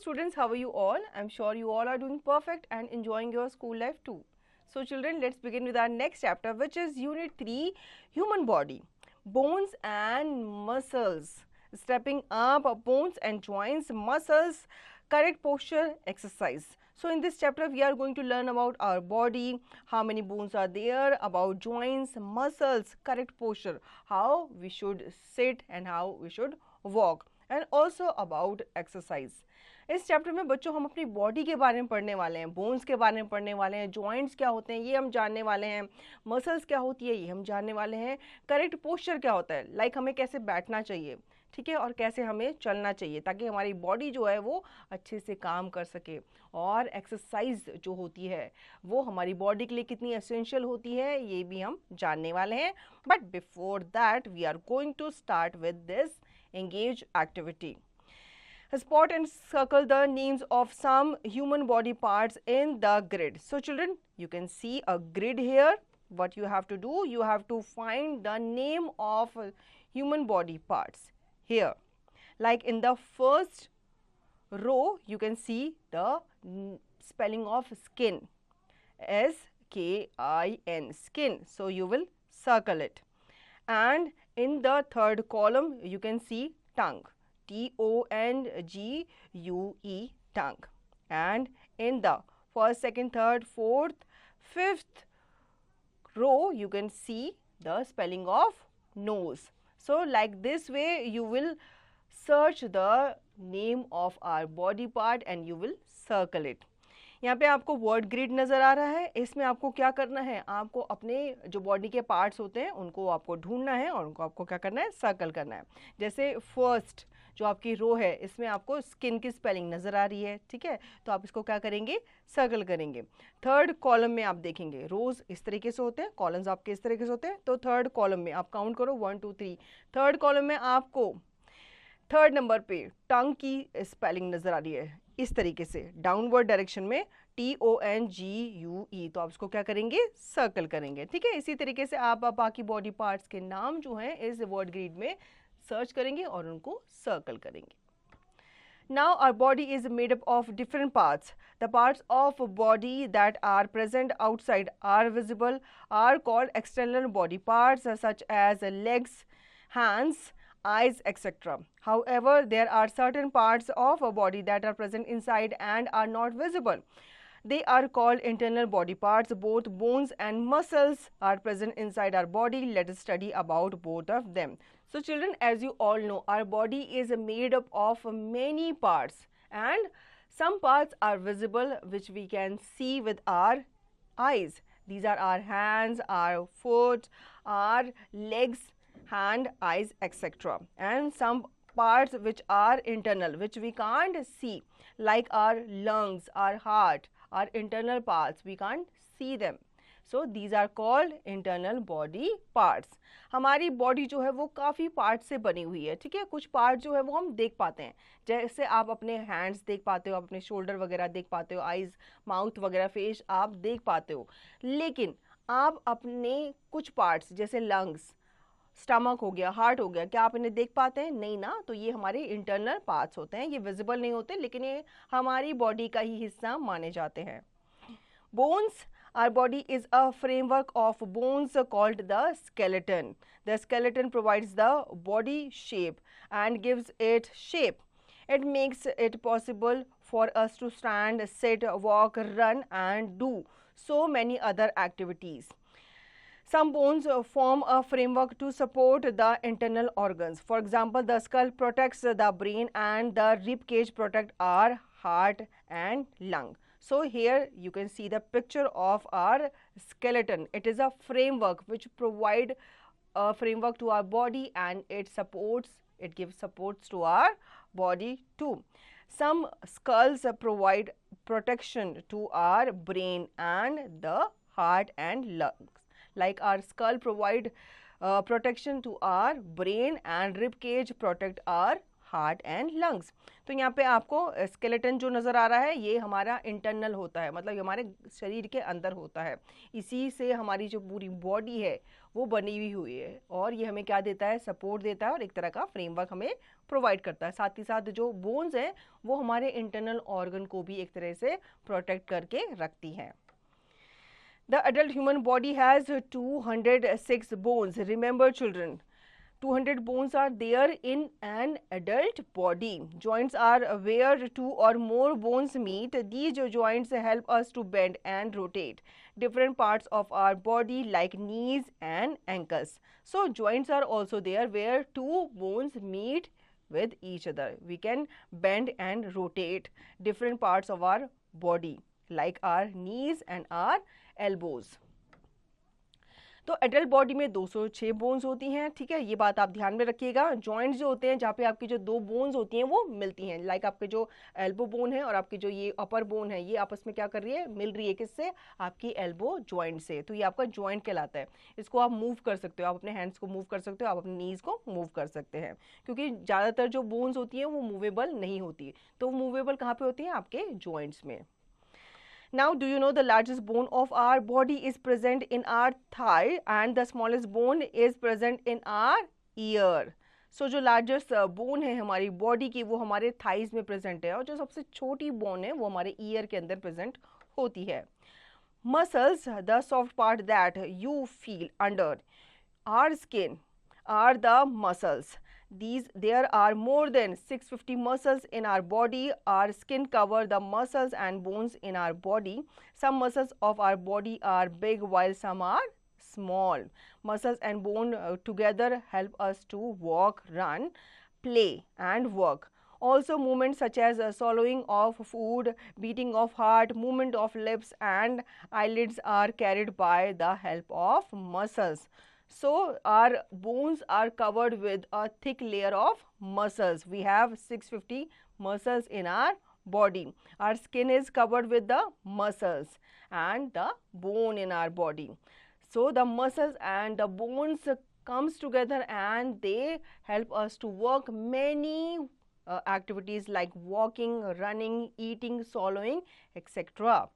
students, how are you all? I'm sure you all are doing perfect and enjoying your school life too. So children, let's begin with our next chapter, which is Unit 3, Human Body, Bones and Muscles. Stepping up, bones and joints, muscles, correct posture, exercise. So in this chapter, we are going to learn about our body, how many bones are there, about joints, muscles, correct posture, how we should sit and how we should walk, and also about exercise. इस chapter में बच्चों हम अपनी body के बारे में पढ़ने वाले हैं, बोन्स के बारे में पढ़ने वाले हैं, जॉइंट्स क्या होते हैं ये हम जानने वाले हैं, मसल्स क्या होती है ये हम जानने वाले हैं, करेक्ट पोस्चर क्या होता है, लाइक हमें कैसे बैठना चाहिए, ठीक है, और कैसे हमें चलना चाहिए ताकि हमारी बॉडी जो है वो अच्छे से काम कर सके, और एक्सरसाइज जो होती है वो हमारी बॉडी के लिए कितनी एसेंशियल होती है ये भी हम जानने वाले हैं. But before that we are going to start with this engage activity. Spot and circle the names of some human body parts in the grid. So children, you can see a grid here. What you have to do, you have to find the name of human body parts here. Like in the first row, you can see the spelling of skin, S-K-I-N, skin. So you will circle it. And in the third column, you can see tongue, T-O-N-G-U-E, tongue. And in the first, second, third, fourth, fifth row, you can see the spelling of nose. So like this way, you will search the name of our body part and you will circle it. यहाँ पे आपको word grid नज़र आ रहा है. इसमें आपको क्या करना है, आपको अपने जो बॉडी के पार्ट्स होते हैं उनको आपको ढूंढना है और उनको आपको क्या करना है, सर्कल करना है. जैसे फर्स्ट जो आपकी रो है इसमें आपको स्किन की स्पेलिंग नज़र आ रही है, ठीक है, तो आप इसको क्या करेंगे, सर्कल करेंगे. थर्ड कॉलम में आप देखेंगे रोज इस तरीके से होते हैं, कॉलम्स आपके इस तरीके से होते हैं, तो थर्ड कॉलम में आप काउंट करो 1 2 3. थर्ड कॉलम में आपको थर्ड नंबर पे टंग की स्पेलिंग नज़र आ रही है इस तरीके से डाउनवर्ड डायरेक्शन में, T-O-N-G-U-E, तो आप इसको क्या करेंगे, सर्कल करेंगे, ठीक है. इसी तरीके से आप बाकी बॉडी पार्ट्स के नाम जो हैं इस वर्ड ग्रिड में सर्च करेंगे और उनको सर्कल करेंगे. Now our body is made up of different parts. The parts of body that are present outside are visible are called external body parts such as legs, hands, eyes, etc. However, there are certain parts of a body that are present inside and are not visible. They are called internal body parts. Both bones and muscles are present inside our body. Let us study about both of them. So children, as you all know, our body is made up of many parts and some parts are visible which we can see with our eyes. These are our hands, our foot, our legs, hand, eyes, etc. And some parts which are internal, which we can't see, like our lungs, our heart, our internal parts, we can't see them. So these are called internal body parts. हमारी body जो है वो काफ़ी part से बनी हुई है, ठीक है. कुछ पार्ट जो है वो हम देख पाते हैं, जैसे आप अपने हैंड्स देख पाते हो, आप अपने शोल्डर वगैरह देख पाते हो, आइज़, माउथ वगैरह, फेस आप देख पाते हो. लेकिन आप अपने कुछ पार्ट्स जैसे लंग्स, स्टमक हो गया, हार्ट हो गया, क्या आप इन्हें देख पाते हैं, नहीं ना. तो ये हमारे इंटरनल पार्ट्स होते हैं, ये विजिबल नहीं होते लेकिन ये हमारी बॉडी का ही हिस्सा माने जाते हैं. Bones, our body is a framework of bones called the skeleton. The skeleton provides the body shape and gives it shape. It makes it possible for us to stand, sit, walk, run and do so many other activities. Some bones form a framework to support the internal organs. For example, the skull protects the brain and the rib cage protect our heart and lung. So here you can see the picture of our skeleton. It is a framework which provide a framework to our body and it gives supports to our body too. Some skulls provide protection to our brain and the heart and lungs. Like our skull provide protection to our brain and rib cage protect our heart and lungs. तो यहाँ पे आपको skeleton जो नज़र आ रहा है ये हमारा इंटरनल होता है, मतलब ये हमारे शरीर के अंदर होता है। इसी से हमारी जो पूरी बॉडी है वो बनी हुई है, और ये हमें क्या देता है, सपोर्ट देता है और एक तरह का फ्रेमवर्क हमें प्रोवाइड करता है। साथ ही साथ जो बोन्स हैं वो हमारे इंटरनल ऑर्गन को भी एक तरह से प्रोटेक्ट करके रखती हैं। The adult human body has 206 bones. Remember children, 200 bones are there in an adult body. Joints are where two or more bones meet. These joints help us to bend and rotate different parts of our body like knees and ankles. So joints are also there where two bones meet with each other. We can bend and rotate different parts of our body like our knees and our elbows. तो adult body में 206 bones होती हैं, ठीक है, ये बात आप ध्यान में रखिएगा। जॉइंट्स जो होते हैं जहाँ पे आपकी जो दो बोन्स होती हैं वो मिलती हैं, लाइक आपके जो एल्बो बोन है और आपकी जो ये अपर बोन है ये आपस में क्या कर रही है, मिल रही है, किससे, आपकी एल्बो जॉइंट से। तो ये आपका जॉइंट कहलाता है। इसको आप मूव कर सकते हो, आप अपने हैंड्स को मूव कर सकते हो, आप अपने नीज को मूव कर सकते हैं, क्योंकि ज़्यादातर जो बोन्स होती हैं वो मूवेबल नहीं होती। तो मूवेबल कहाँ पर होती हैं, आपके जॉइंट्स में। Now, do you know the largest bone of our body is present in our thigh and the smallest bone is present in our ear. So, जो largest bone है हमारी body की वो हमारे thighs में present है, और जो सबसे छोटी bone है वो हमारे ear के अंदर present होती है। Muscles, the soft part that you feel under our skin, are the muscles. There are more than 650 muscles in our body. Our skin cover the muscles and bones in our body. Some muscles of our body are big while some are small. Muscles and bone together help us to walk, run, play and work. Also movements such as swallowing of food, beating of heart, movement of lips and eyelids are carried by the help of muscles. So our bones are covered with a thick layer of muscles. We have 650 muscles in our body. Our skin is covered with the muscles and the bone in our body. So the muscles and the bones comes together and they help us to work many activities like walking, running, eating, swallowing, etc.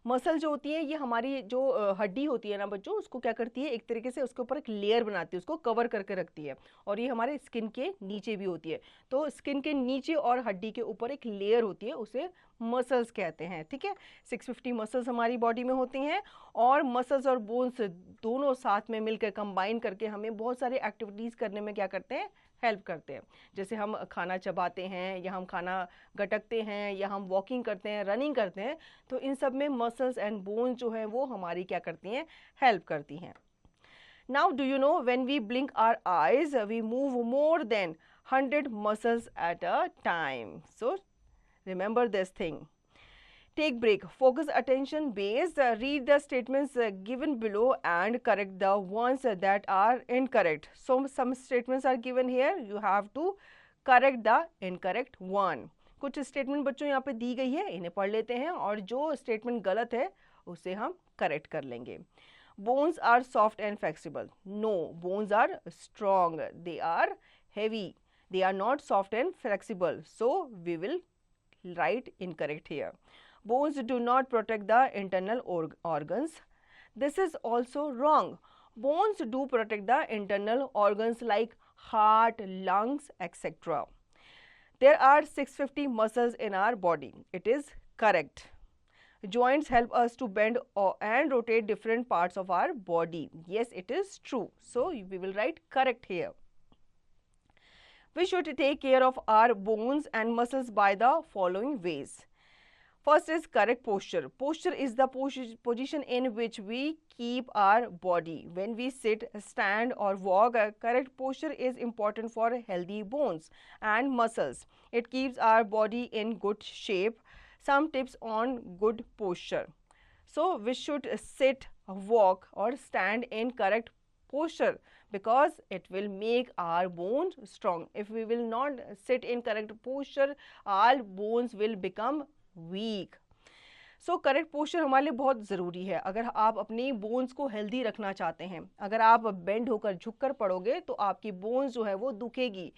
Muscle जो होती है ये हमारी जो हड्डी होती है ना बच्चों, उसको क्या करती है, एक तरीके से उसके ऊपर एक लेयर बनाती है, उसको कवर करके रखती है, और ये हमारे स्किन के नीचे भी होती है। तो स्किन के नीचे और हड्डी के ऊपर एक लेयर होती है, उसे मसल्स कहते हैं, ठीक है। 650 मसल्स हमारी बॉडी में होती हैं, और मसल्स और बोन्स दोनों साथ में मिलकर कंबाइन करके हमें बहुत सारी एक्टिविटीज़ करने में क्या करते हैं, हेल्प करते हैं। जैसे हम खाना चबाते हैं, या हम खाना गटकते हैं, या हम वॉकिंग करते हैं, रनिंग करते हैं, तो इन सब में मसल्स एंड बोन्स जो हैं वो हमारी क्या करती हैं, हेल्प करती हैं। Now do you know when we blink our eyes we move more than 100 muscles at a time. So remember this thing. Take break, focus attention base, read the statements given below and correct the ones that are incorrect. So some statements are given here, you have to correct the incorrect one. कुछ statement बच्चों यहाँ पे दी गई है, इन्हें पढ़ लेते हैं, और जो statement गलत है उसे हम correct कर लेंगे। Bones are soft and flexible. No, bones are strong. They are heavy. They are not soft and flexible. So we will write incorrect here. Bones do not protect the internal organs. This is also wrong. Bones do protect the internal organs like heart, lungs, etc. There are 650 muscles in our body. It is correct. Joints help us to bend and rotate different parts of our body. Yes, it is true. So we will write correct here. We should take care of our bones and muscles by the following ways. First is correct posture. Posture is the position in which we keep our body. When we sit, stand or walk, correct posture is important for healthy bones and muscles. It keeps our body in good shape. Some tips on good posture. So we should sit, walk or stand in correct posture because it will make our bones strong. If we will not sit in correct posture, our bones will become weak. So correct posture हमारे लिए बहुत ज़रूरी है। अगर आप अपनी bones को healthy रखना चाहते हैं, अगर आप बेंड होकर झुककर पड़ोगे तो आपकी बोन्स जो है वो दुखेगी,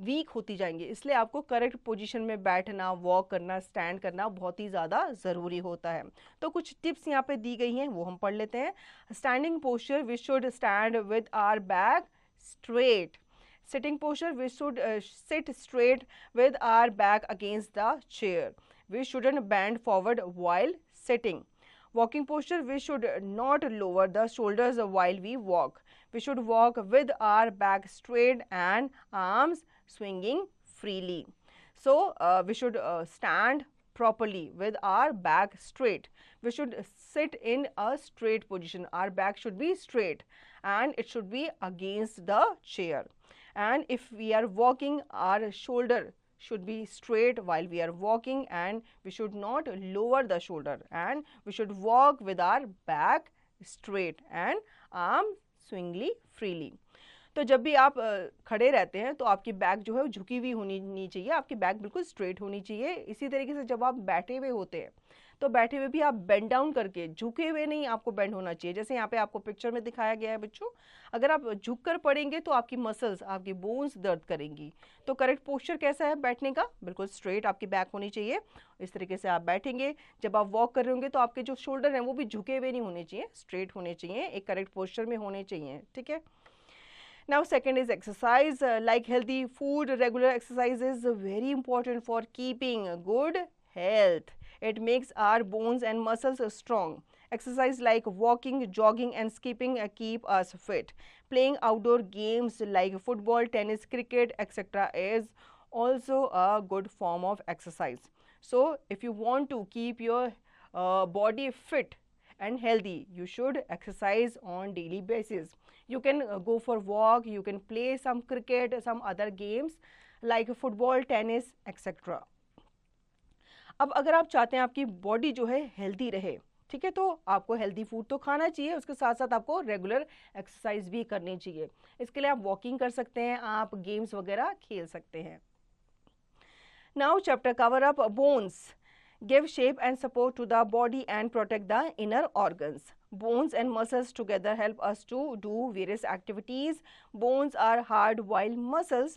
वीक होती जाएंगी, इसलिए आपको करेक्ट पोजीशन में बैठना, वॉक करना, स्टैंड करना बहुत ही ज़्यादा ज़रूरी होता है। तो कुछ टिप्स यहाँ पे दी गई हैं, वो हम पढ़ लेते हैं। Standing posture, we should stand with our back straight. Sitting posture, we should sit straight with our back against the chair. We shouldn't bend forward while sitting. Walking posture, we should not lower the shoulders while we walk. We should walk with our back straight and arms swinging freely. So, we should stand properly with our back straight. We should sit in a straight position. Our back should be straight and it should be against the chair. And if we are walking, our shoulder should be straight while we are walking, and we should not lower the shoulder, and we should walk with our back straight and arm swingly freely. तो जब भी आप खड़े रहते हैं तो आपकी back जो है वो झुकी हुई होनी नहीं चाहिए, आपकी बैक बिल्कुल स्ट्रेट होनी चाहिए। इसी तरीके से जब आप बैठे हुए होते हैं तो बैठे हुए भी आप बेंड डाउन करके, झुके हुए नहीं आपको बेंड होना चाहिए। जैसे यहाँ पे आपको पिक्चर में दिखाया गया है बच्चों, अगर आप झुक कर पड़ेंगे तो आपकी मसल्स, आपकी बोन्स दर्द करेंगी। तो करेक्ट पोस्चर कैसा है बैठने का? बिल्कुल स्ट्रेट आपकी बैक होनी चाहिए। इस तरीके से आप बैठेंगे। जब आप वॉक कर रहे होंगे तो आपके जो शोल्डर हैं वो भी झुके हुए नहीं होने चाहिए, स्ट्रेट होने चाहिए, एक करेक्ट पोस्चर में होने चाहिए। ठीक है। Now second is exercise. Like healthy food, regular exercise is very important for keeping good health. It makes our bones and muscles strong. Exercise like walking, jogging and skipping keep us fit. Playing outdoor games like football, tennis, cricket, etc. is also a good form of exercise. So if you want to keep your body fit and healthy, you should exercise on daily basis. You can go for walk, you can play some cricket, some other games like football, tennis, etc. अब अगर आप चाहते हैं आपकी body जो है healthy रहे, ठीक है, तो आपको हेल्दी फूड तो खाना चाहिए, उसके साथ साथ आपको रेगुलर एक्सरसाइज भी करनी चाहिए। इसके लिए आप वॉकिंग कर सकते हैं, आप गेम्स वगैरह खेल सकते हैं। Now chapter cover up bones give shape and support to the body and protect the inner organs. Bones and muscles together help us to do various activities. Bones are hard while muscles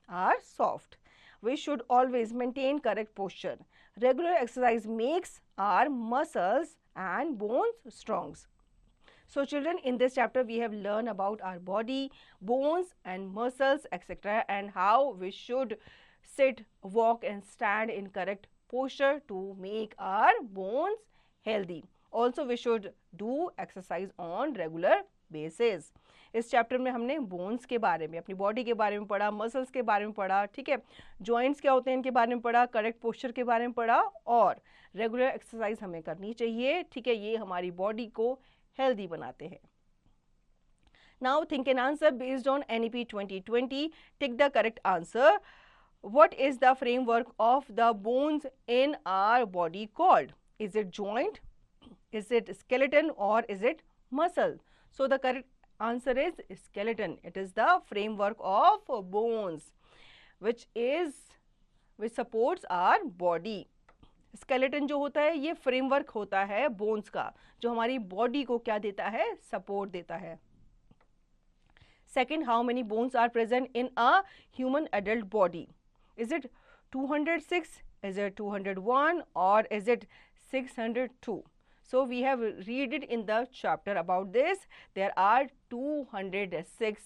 are soft. We should always maintain correct posture. Regular exercise makes our muscles and bones strong. So children, in this chapter we have learned about our body, bones and muscles, etc. and how we should sit, walk and stand in correct posture to make our bones healthy. Also we should do exercise on regular basis. इस chapter में हमने bones के बारे में, अपनी body के बारे में पढ़ा, मसल्स के बारे में पढ़ा, ठीक है, जॉइंट्स क्या होते हैं इनके बारे में पढ़ा, करेक्ट पोस्चर के बारे में पढ़ा और रेगुलर एक्सरसाइज हमें करनी चाहिए। ठीक है, ये हमारी बॉडी को हेल्दी बनाते हैं। Now think and answer based on NEP 2020. Take the correct answer. What is the framework of the bones in our body called? Is it joint? Is it skeleton or is it muscle? So the correct answer is skeleton. It is the framework of bones which supports our body. Skeleton जो होता है ये framework होता है bones का, जो हमारी body को क्या देता है? Support देता है। Second, how many bones are present in a human adult body? Is it 206, is it 201 or is it 602? So we have read it in the chapter about this. There are 206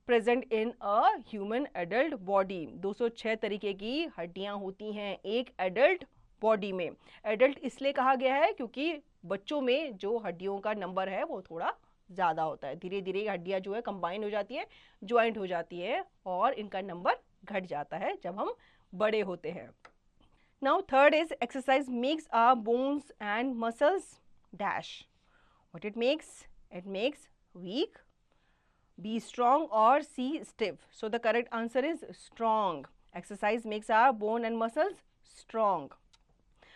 present in a human adult body. 206 तरीके की हड्डियां होती हैं एक adult body में। Adult इसलिए कहा गया है क्योंकि बच्चों में जो हड्डियों का नंबर है वो थोड़ा ज़्यादा होता है, धीरे धीरे हड्डियां जो है कंबाइन हो जाती है, ज्वाइंट हो जाती है और इनका नंबर घट जाता है जब हम बड़े होते हैं। Now third is exercise makes our bones and muscles dash. What it makes? It makes weak, B strong or C stiff. So the correct answer is strong. Exercise makes our bone and muscles strong.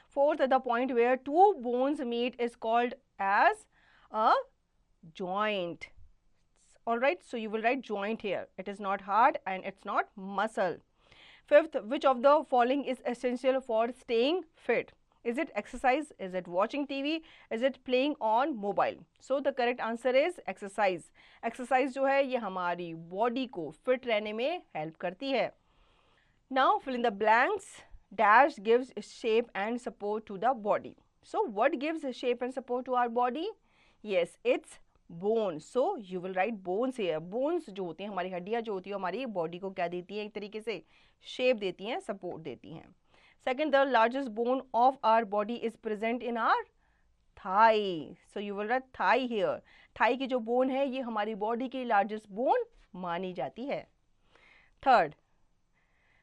Fourth, the point where two bones meet is called as a joint. Alright, so you will write joint here. It is not hard and it's not muscle. Fifth, which of the following is essential for staying fit? Is it exercise? Is it watching TV? Is it playing on mobile? So the correct answer is exercise. Exercise जो है ये हमारी body को fit रहने में help करती है। Now fill in the blanks. Dash gives shape and support to the body. So what gives shape and support to our body? Yes, it's bones. So you will write bones here. Bones जो होती हैं, हमारी हड्डियाँ जो होती हैं, हमारी body को क्या देती हैं? एक तरीके से शेप देती हैं, सपोर्ट देती हैं. Second, the largest bone of our body is present in our thigh. So you will write thigh here. Thigh की जो bone है, ये हमारी body की largest bone मानी जाती है. Third,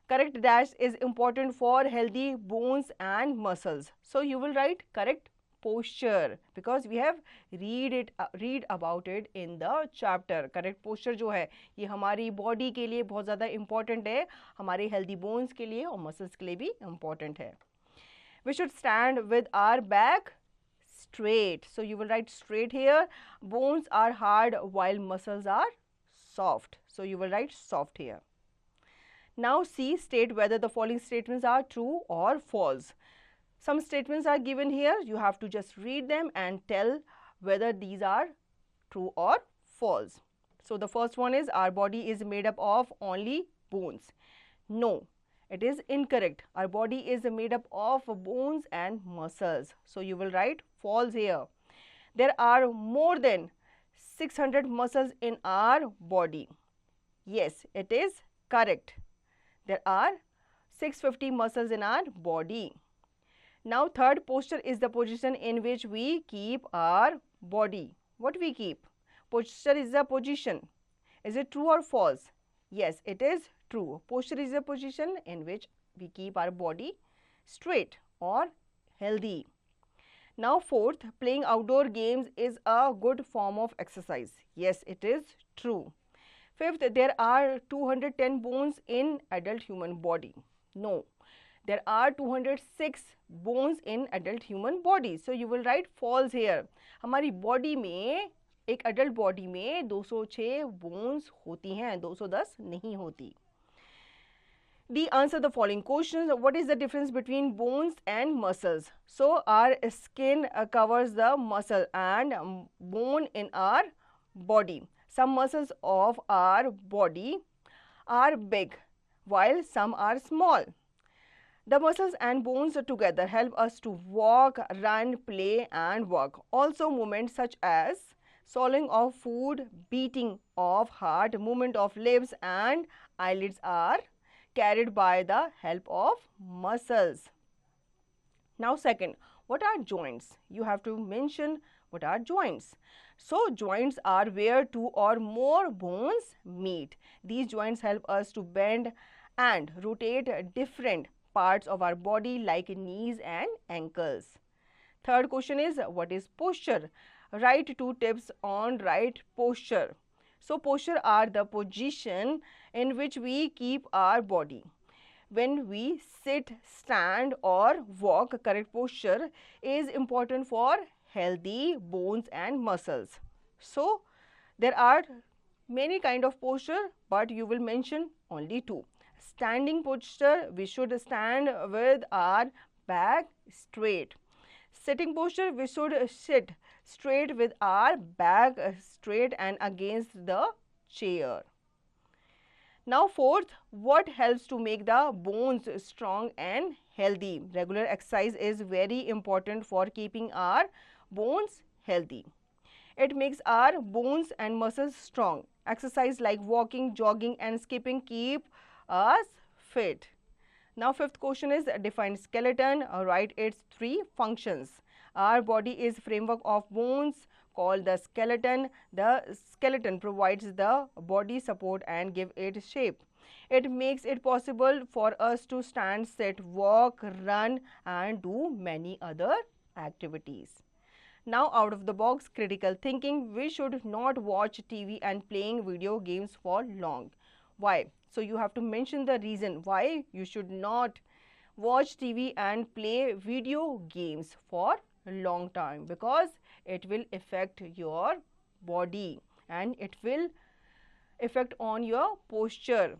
correct dash is important for healthy bones and muscles. So you will write correct posture because we have read about it in the chapter. Correct posture जो है ये हमारी body के लिए बहुत ज़्यादा important है, हमारे healthy bones के लिए और muscles के लिए भी important है. We should stand with our back straight. So you will write straight here. Bones are hard while muscles are soft. So you will write soft here. Now C, state whether the following statements are true or false. Some statements are given here. You have to just read them and tell whether these are true or false. So the first one is our body is made up of only bones. No, it is incorrect. Our body is made up of bones and muscles. So you will write false here. There are more than 600 muscles in our body. Yes, it is correct. There are 650 muscles in our body. Now third, posture is the position in which we keep our body. What we keep? Posture is the position. Is it true or false? Yes, it is true. Posture is the position in which we keep our body straight or healthy. Now fourth, playing outdoor games is a good form of exercise. Yes, it is true. Fifth, there are 210 bones in adult human body. No, there are 206 bones in adult human body. So you will write false here. हमारी body में, एक adult body में 206 bones होती हैं, 210 नहीं होती. D, answer the following questions. What is the difference between bones and muscles? So our skin covers the muscle and bone in our body. Some muscles of our body are big while some are small. The muscles and bones together help us to walk, run, play and work. Also movements such as swallowing of food, beating of heart, movement of lips and eyelids are carried by the help of muscles. Now second, what are joints? You have to mention what are joints. So joints are where two or more bones meet. These joints help us to bend and rotate different parts of our body like knees and ankles. Third question is, what is posture? Write 2 tips on right posture. So posture are the position in which we keep our body. When we sit, stand or walk, correct posture is important for healthy bones and muscles. So there are many kind of posture, but you will mention only 2. Standing posture, we should stand with our back straight. Sitting posture, we should sit straight with our back straight and against the chair. Now fourth, what helps to make the bones strong and healthy? Regular exercise is very important for keeping our bones healthy. It makes our bones and muscles strong. Exercise like walking, jogging and skipping keep us fit. Now fifth question is, define skeleton. Write its 3 functions. Our body is framework of bones called the skeleton. The skeleton provides the body support and give it shape. It makes it possible for us to stand, sit, walk, run and do many other activities. Now out of the box critical thinking, we should not watch TV and playing video games for long. Why? So you have to mention the reason why you should not watch TV and play video games for a long time, because it will affect your body and it will affect on your posture.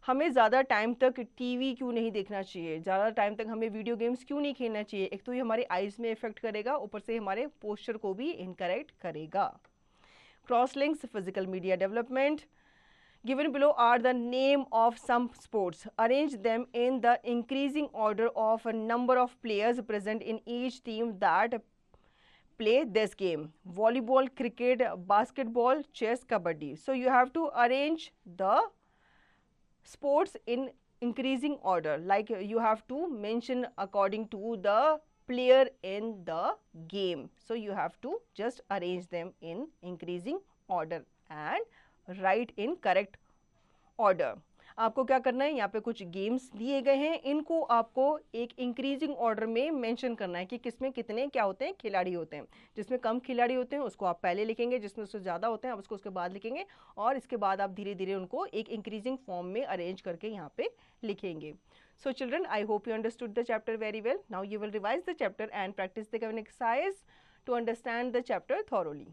हमें ज़्यादा time तक TV क्यों नहीं देखना चाहिए, ज़्यादा time तक हमें वीडियो गेम्स क्यों नहीं खेलना चाहिए? एक तो ये हमारे आइज़ में इफेक्ट करेगा, ऊपर से हमारे पोस्चर को भी इनकरेक्ट करेगा. Cross links, physical media development. Given below are the name of some sports. Arrange them in the increasing order of a number of players present in each team that play this game. Volleyball, cricket, basketball, chess, kabaddi. So you have to arrange the sports in increasing order, like you have to mention according to the player in the game. So you have to just arrange them in increasing order and write in correct order. आपको क्या करना है, यहाँ पे कुछ games दिए गए हैं, इनको आपको एक इंक्रीजिंग ऑर्डर में मेंशन करना है कि किसमें कितने क्या होते हैं खिलाड़ी होते हैं. जिसमें कम खिलाड़ी होते हैं उसको आप पहले लिखेंगे, जिसमें उससे ज़्यादा होते हैं आप उसको उसके बाद लिखेंगे, और इसके बाद आप धीरे धीरे उनको एक इंक्रीजिंग फॉर्म में अरेंज करके यहाँ पे लिखेंगे. So children, I hope you understood the chapter very well. Now you will revise the chapter and practice the given exercise to understand the chapter thoroughly.